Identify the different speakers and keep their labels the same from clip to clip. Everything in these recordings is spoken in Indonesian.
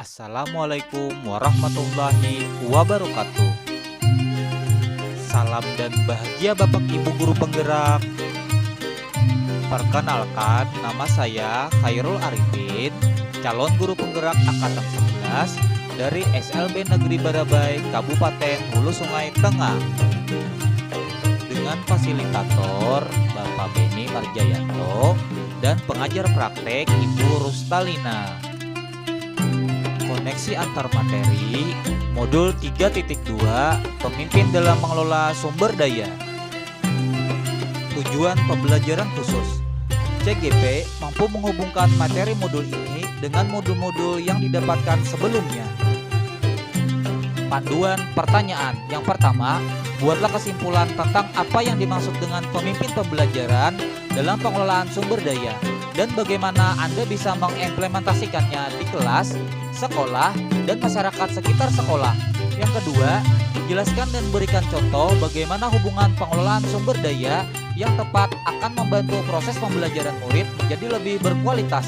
Speaker 1: Assalamualaikum warahmatullahi wabarakatuh. Salam dan bahagia Bapak Ibu guru penggerak. Perkenalkan, nama saya Khairul Arifin, calon guru penggerak angkatan 11 dari SLB Negeri Barabai, Kabupaten Hulu Sungai Tengah. Dengan fasilitator Bapak Beni Marjayanto dan pengajar praktek Ibu Rustalina. Koneksi antar materi modul 3.2 Pemimpin dalam mengelola sumber daya. Tujuan pembelajaran khusus. CGP mampu menghubungkan materi modul ini dengan modul-modul yang didapatkan sebelumnya. Panduan pertanyaan. Yang pertama, buatlah kesimpulan tentang apa yang dimaksud dengan pemimpin pembelajaran dalam pengelolaan sumber daya dan bagaimana Anda bisa mengimplementasikannya di kelas, sekolah, dan masyarakat sekitar sekolah. Yang kedua, jelaskan dan berikan contoh bagaimana hubungan pengelolaan sumber daya yang tepat akan membantu proses pembelajaran murid menjadi lebih berkualitas.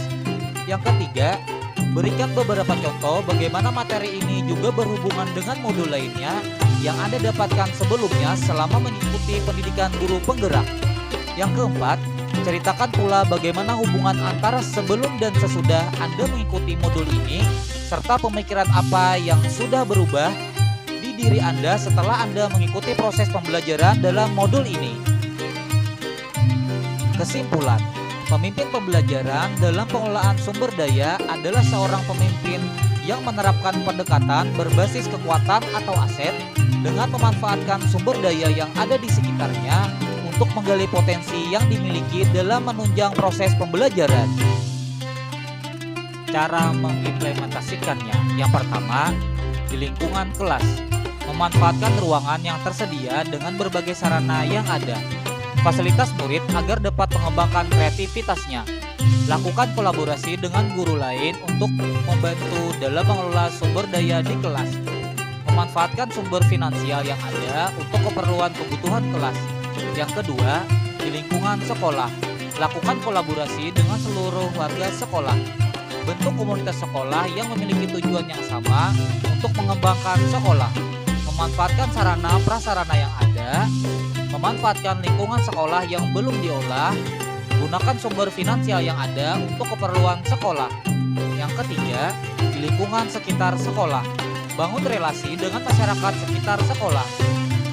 Speaker 1: Yang ketiga, berikan beberapa contoh bagaimana materi ini juga berhubungan dengan modul lainnya yang Anda dapatkan sebelumnya selama mengikuti pendidikan guru penggerak. Yang keempat, ceritakan pula bagaimana hubungan antara sebelum dan sesudah Anda mengikuti modul ini, serta pemikiran apa yang sudah berubah di diri Anda setelah Anda mengikuti proses pembelajaran dalam modul ini. Kesimpulan, pemimpin pembelajaran dalam pengelolaan sumber daya adalah seorang pemimpin yang menerapkan pendekatan berbasis kekuatan atau aset dengan memanfaatkan sumber daya yang ada di sekitarnya untuk menggali potensi yang dimiliki dalam menunjang proses pembelajaran. Cara mengimplementasikannya. Yang pertama, di lingkungan kelas. Memanfaatkan ruangan yang tersedia dengan berbagai sarana yang ada. Fasilitas murid agar dapat mengembangkan kreativitasnya. Lakukan kolaborasi dengan guru lain untuk membantu dalam mengelola sumber daya di kelas. Memanfaatkan sumber finansial yang ada untuk keperluan kebutuhan kelas. Yang kedua, di lingkungan sekolah. Lakukan kolaborasi dengan seluruh warga sekolah. Bentuk komunitas sekolah yang memiliki tujuan yang sama untuk mengembangkan sekolah. Memanfaatkan sarana prasarana yang ada. Memanfaatkan lingkungan sekolah yang belum diolah. Gunakan sumber finansial yang ada untuk keperluan sekolah. Yang ketiga, di lingkungan sekitar sekolah. Bangun relasi dengan masyarakat sekitar sekolah.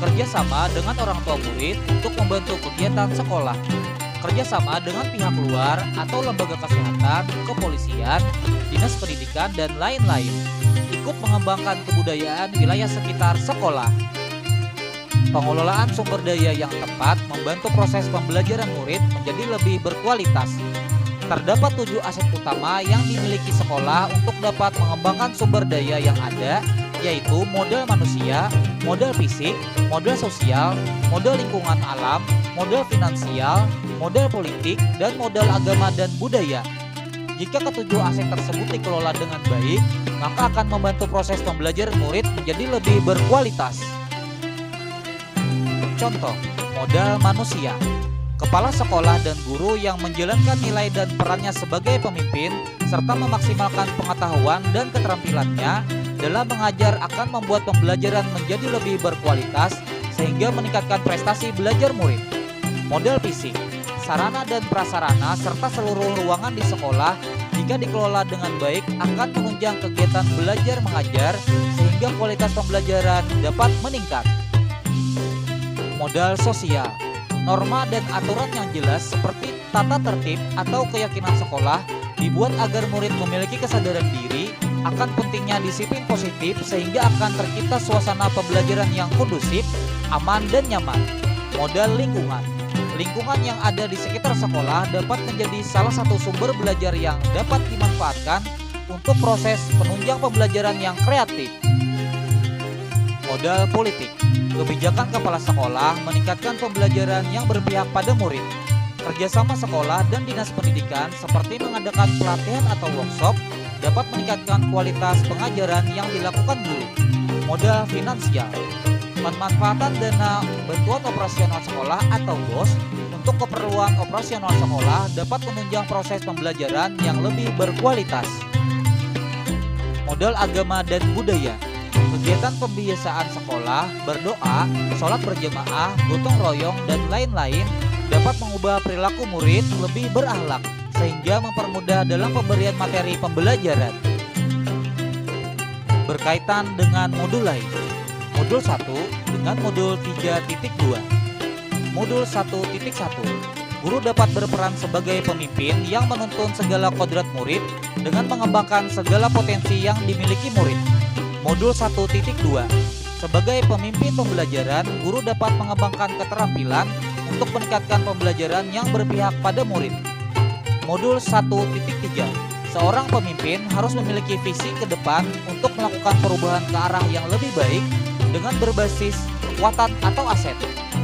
Speaker 1: Kerjasama dengan orang tua murid untuk membantu kegiatan sekolah. Kerjasama dengan pihak luar atau lembaga kesehatan, kepolisian, dinas pendidikan, dan lain-lain. Ikut mengembangkan kebudayaan wilayah sekitar sekolah. Pengelolaan sumber daya yang tepat membantu proses pembelajaran murid menjadi lebih berkualitas. Terdapat 7 aset utama yang dimiliki sekolah untuk dapat mengembangkan sumber daya yang ada, yaitu modal manusia, modal fisik, modal sosial, modal lingkungan alam, modal finansial, modal politik, dan modal agama dan budaya. Jika ketujuh aset tersebut dikelola dengan baik, maka akan membantu proses pembelajaran murid menjadi lebih berkualitas. Contoh, modal manusia. Kepala sekolah dan guru yang menjalankan nilai dan perannya sebagai pemimpin serta memaksimalkan pengetahuan dan keterampilannya dalam mengajar akan membuat pembelajaran menjadi lebih berkualitas sehingga meningkatkan prestasi belajar murid. Modal fisik, sarana dan prasarana serta seluruh ruangan di sekolah jika dikelola dengan baik akan menunjang kegiatan belajar mengajar sehingga kualitas pembelajaran dapat meningkat. Modal sosial. Norma dan aturan yang jelas seperti tata tertib atau keyakinan sekolah dibuat agar murid memiliki kesadaran diri akan pentingnya disiplin positif sehingga akan tercipta suasana pembelajaran yang kondusif, aman, dan nyaman. Modal lingkungan. Lingkungan yang ada di sekitar sekolah dapat menjadi salah satu sumber belajar yang dapat dimanfaatkan untuk proses penunjang pembelajaran yang kreatif. Modal politik. Kebijakan kepala sekolah meningkatkan pembelajaran yang berpihak pada murid. Kerjasama sekolah dan dinas pendidikan seperti mengadakan pelatihan atau workshop dapat meningkatkan kualitas pengajaran yang dilakukan guru. Modal finansial. Pemanfaatan dana bantuan operasional sekolah atau BOS untuk keperluan operasional sekolah dapat menunjang proses pembelajaran yang lebih berkualitas. modal agama dan budaya. Kegiatan pembiasaan sekolah, berdoa, sholat berjamaah, gotong royong, dan lain-lain dapat mengubah perilaku murid lebih berakhlak sehingga mempermudah dalam pemberian materi pembelajaran. Berkaitan dengan modul lain, modul 1 dengan modul 3.2. Modul 1.1, guru dapat berperan sebagai pemimpin yang menuntun segala kodrat murid dengan mengembangkan segala potensi yang dimiliki murid. Modul 1.2, sebagai pemimpin pembelajaran, guru dapat mengembangkan keterampilan untuk meningkatkan pembelajaran yang berpihak pada murid. Modul 1.3, seorang pemimpin harus memiliki visi ke depan untuk melakukan perubahan ke arah yang lebih baik dengan berbasis kekuatan atau aset.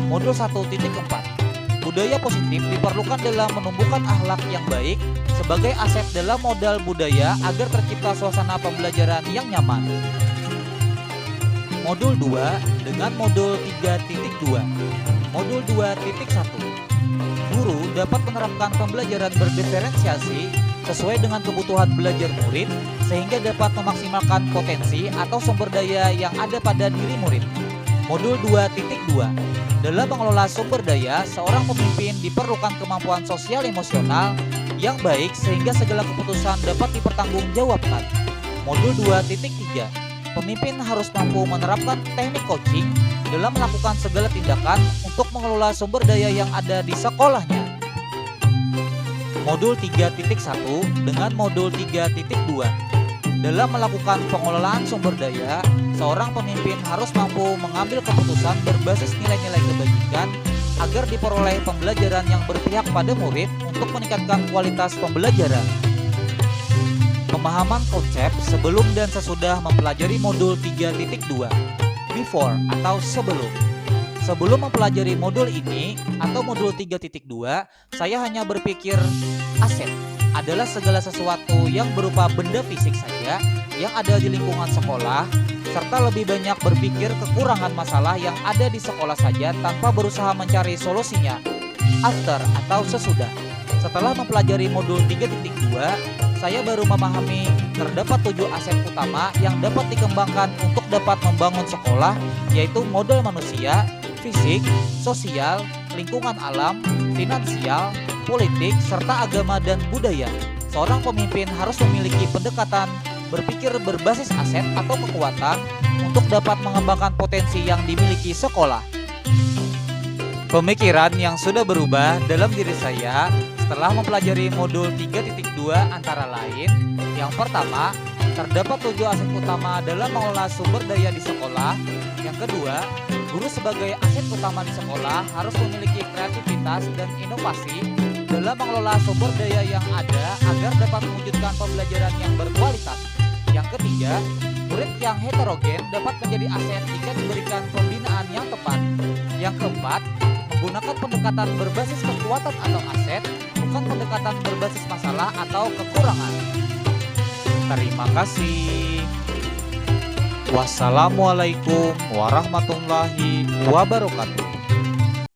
Speaker 1: Modul 1.4, budaya positif diperlukan dalam menumbuhkan akhlak yang baik sebagai aset dalam modal budaya agar tercipta suasana pembelajaran yang nyaman. Modul 2 dengan modul 3.2. Modul 2.1, guru dapat menerapkan pembelajaran berdiferensiasi sesuai dengan kebutuhan belajar murid sehingga dapat memaksimalkan potensi atau sumber daya yang ada pada diri murid. Modul 2.2, dalam mengelola sumber daya, seorang pemimpin diperlukan kemampuan sosial emosional yang baik sehingga segala keputusan dapat dipertanggungjawabkan. Modul 2.3, pemimpin harus mampu menerapkan teknik coaching dalam melakukan segala tindakan untuk mengelola sumber daya yang ada di sekolahnya. Modul 3.1 dengan modul 3.2. Dalam melakukan pengelolaan sumber daya, seorang pemimpin harus mampu mengambil keputusan berbasis nilai-nilai kebajikan agar diperoleh pembelajaran yang berpihak pada murid untuk meningkatkan kualitas pembelajaran. Pemahaman konsep sebelum dan sesudah mempelajari modul 3.2. Before atau sebelum. Sebelum mempelajari modul ini atau modul 3.2, saya hanya berpikir aset adalah segala sesuatu yang berupa benda fisik saja yang ada di lingkungan sekolah, serta lebih banyak berpikir kekurangan masalah yang ada di sekolah saja tanpa berusaha mencari solusinya. After atau sesudah. Setelah mempelajari modul 3.2, saya baru memahami terdapat 7 aset utama yang dapat dikembangkan untuk dapat membangun sekolah, yaitu modal manusia, fisik, sosial, lingkungan alam, finansial, politik, serta agama dan budaya. Seorang pemimpin harus memiliki pendekatan berpikir berbasis aset atau kekuatan untuk dapat mengembangkan potensi yang dimiliki sekolah. Pemikiran yang sudah berubah dalam diri saya setelah mempelajari modul 3.2 antara lain, yang pertama, terdapat 7 aset utama dalam mengelola sumber daya di sekolah. Yang kedua, guru sebagai aset utama di sekolah harus memiliki kreativitas dan inovasi dalam mengelola sumber daya yang ada agar dapat mewujudkan pembelajaran yang berkualitas. Yang ketiga, murid yang heterogen dapat menjadi aset jika diberikan pembinaan yang tepat. Yang keempat, menggunakan pendekatan berbasis kekuatan atau aset, bukan pendekatan berbasis masalah atau kekurangan. Terima kasih. Wassalamualaikum warahmatullahi wabarakatuh.